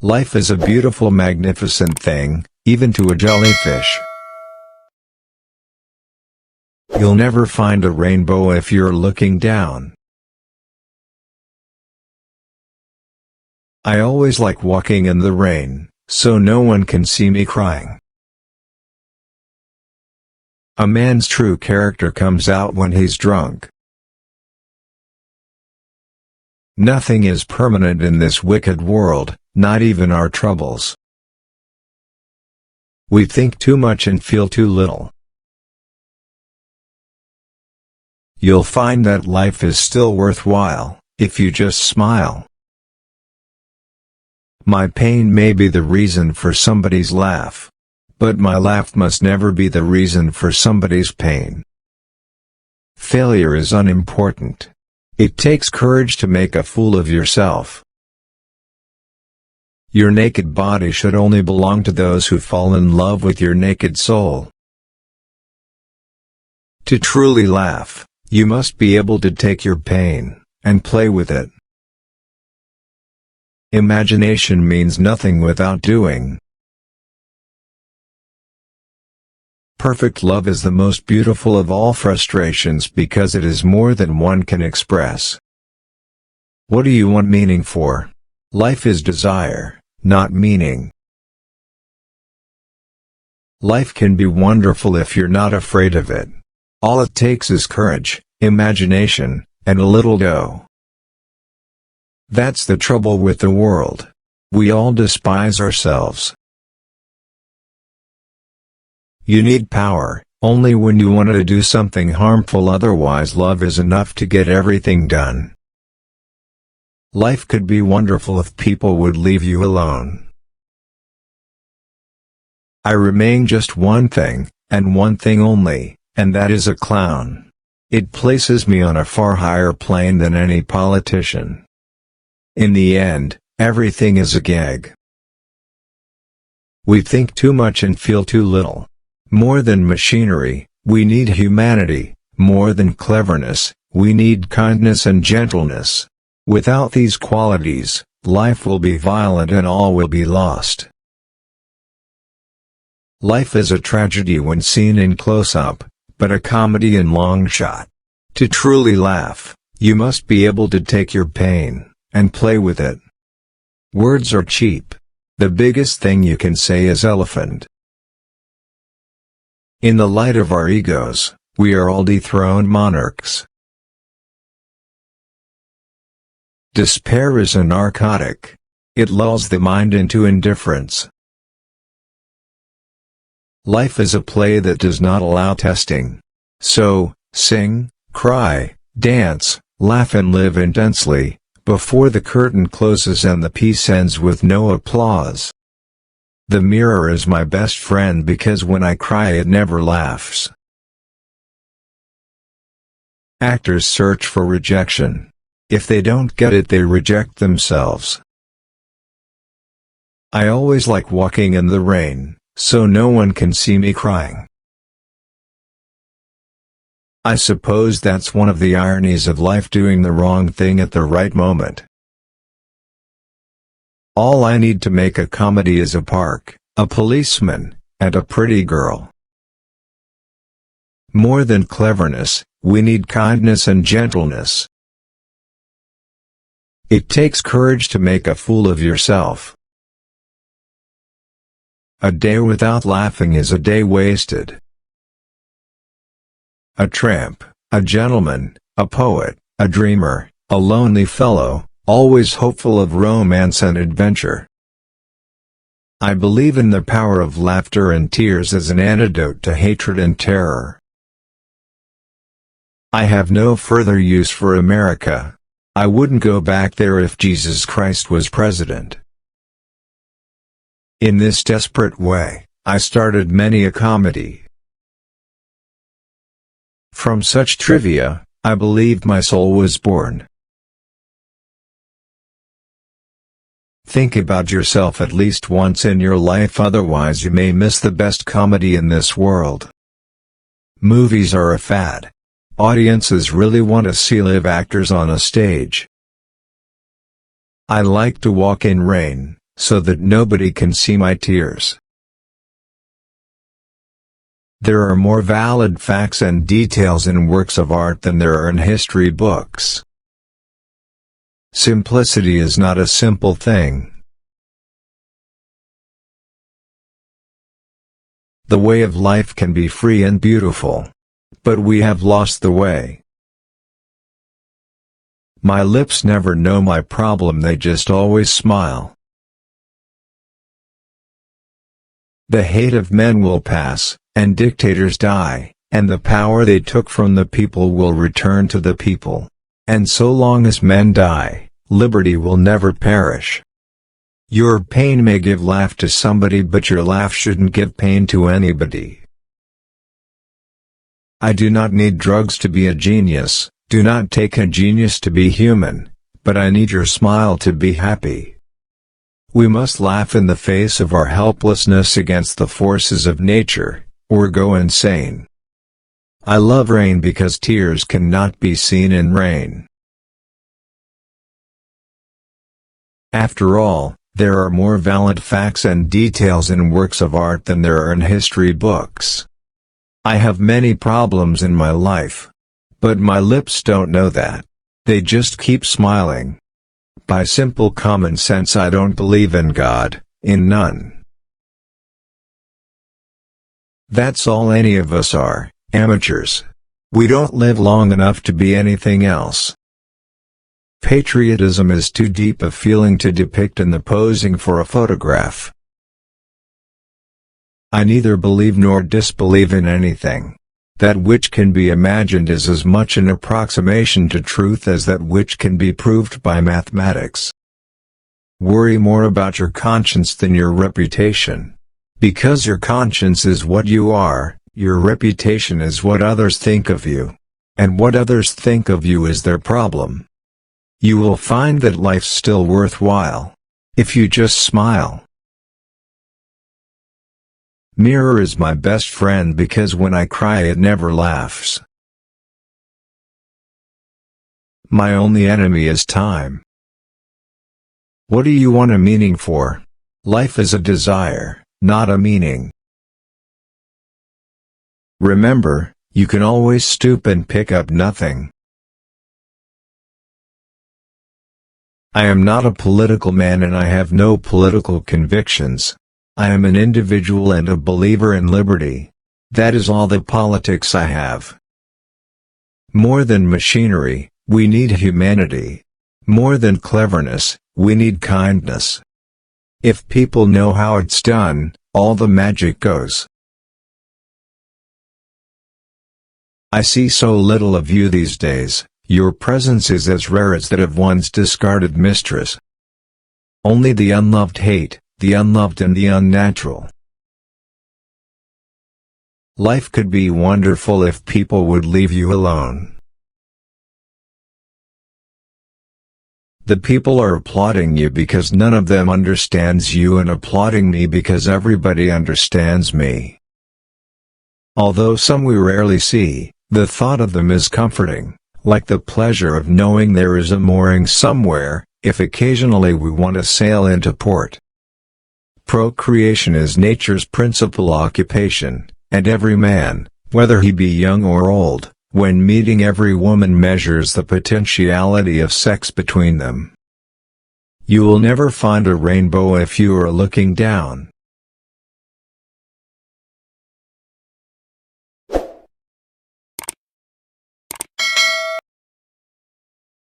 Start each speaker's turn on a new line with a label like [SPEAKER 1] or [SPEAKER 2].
[SPEAKER 1] Life is a beautiful, magnificent thing, even to a jellyfish. You'll never find a rainbow if you're looking down. I always like walking in the rain, so no one can see me crying. A man's true character comes out when he's drunk. Nothing is permanent in this wicked world, not even our troubles. We think too much and feel too little. You'll find that life is still worthwhile, if you just smile. My pain may be the reason for somebody's laugh, but my laugh must never be the reason for somebody's pain. Failure is unimportant. It takes courage to make a fool of yourself. Your naked body should only belong to those who fall in love with your naked soul. To truly laugh, you must be able to take your pain, and play with it. Imagination means nothing without doing. Perfect love is the most beautiful of all frustrations because it is more than one can express. What do you want meaning for? Life is desire, not meaning. Life can be wonderful if you're not afraid of it. All it takes is courage, imagination, and a little dough. That's the trouble with the world. We all despise ourselves. You need power, only when you want to do something harmful, otherwise love is enough to get everything done. Life could be wonderful if people would leave you alone. I remain just one thing, and one thing only, and that is a clown. It places me on a far higher plane than any politician. In the end, everything is a gag. We think too much and feel too little. More than machinery, we need humanity. More than cleverness, we need kindness and gentleness. Without these qualities, life will be violent and all will be lost. Life is a tragedy when seen in close-up, but a comedy in long shot. To truly laugh, you must be able to take your pain, and play with it. Words are cheap. The biggest thing you can say is elephant. In the light of our egos, we are all dethroned monarchs. Despair is a narcotic. It lulls the mind into indifference. Life is a play that does not allow testing. So, sing, cry, dance, laugh and live intensely, before the curtain closes and the piece ends with no applause. The mirror is my best friend because when I cry it never laughs. Actors search for rejection. If they don't get it, they reject themselves. I always like walking in the rain, so no one can see me crying. I suppose that's one of the ironies of life, doing the wrong thing at the right moment. All I need to make a comedy is a park, a policeman, and a pretty girl. More than cleverness, we need kindness and gentleness. It takes courage to make a fool of yourself. A day without laughing is a day wasted. A tramp, a gentleman, a poet, a dreamer, a lonely fellow, always hopeful of romance and adventure. I believe in the power of laughter and tears as an antidote to hatred and terror. I have no further use for America. I wouldn't go back there if Jesus Christ was president. In this desperate way, I started many a comedy. From such trivia, I believed my soul was born. Think about yourself at least once in your life, otherwise you may miss the best comedy in this world. Movies are a fad. Audiences really want to see live actors on a stage. I like to walk in rain, so that nobody can see my tears. There are more valid facts and details in works of art than there are in history books. Simplicity is not a simple thing. The way of life can be free and beautiful, but we have lost the way. My lips never know my problem, they just always smile. The hate of men will pass, and dictators die, and the power they took from the people will return to the people. And so long as men die, liberty will never perish. Your pain may give laugh to somebody, but your laugh shouldn't give pain to anybody. I do not need drugs to be a genius, do not take a genius to be human, but I need your smile to be happy. We must laugh in the face of our helplessness against the forces of nature, or go insane. I love rain because tears cannot be seen in rain. After all, there are more valid facts and details in works of art than there are in history books. I have many problems in my life. But my lips don't know that. They just keep smiling. By simple common sense, I don't believe in God, in none. That's all any of us are, amateurs. We don't live long enough to be anything else. Patriotism is too deep a feeling to depict in the posing for a photograph. I neither believe nor disbelieve in anything. That which can be imagined is as much an approximation to truth as that which can be proved by mathematics. Worry more about your conscience than your reputation. Because your conscience is what you are, your reputation is what others think of you. And what others think of you is their problem. You will find that life's still worthwhile if you just smile. Mirror is my best friend because when I cry it never laughs. My only enemy is time. What do you want a meaning for? Life is a desire, not a meaning. Remember, you can always stoop and pick up nothing. I am not a political man and I have no political convictions. I am an individual and a believer in liberty. That is all the politics I have. More than machinery, we need humanity. More than cleverness, we need kindness. If people know how it's done, all the magic goes. I see so little of you these days, your presence is as rare as that of one's discarded mistress. Only the unloved hate, the unloved and the unnatural. Life could be wonderful if people would leave you alone. The people are applauding you because none of them understands you and applauding me because everybody understands me. Although some we rarely see, the thought of them is comforting, like the pleasure of knowing there is a mooring somewhere, if occasionally we want to sail into port. Procreation is nature's principal occupation, and every man, whether he be young or old, when meeting every woman measures the potentiality of sex between them. You will never find a rainbow if you are looking down.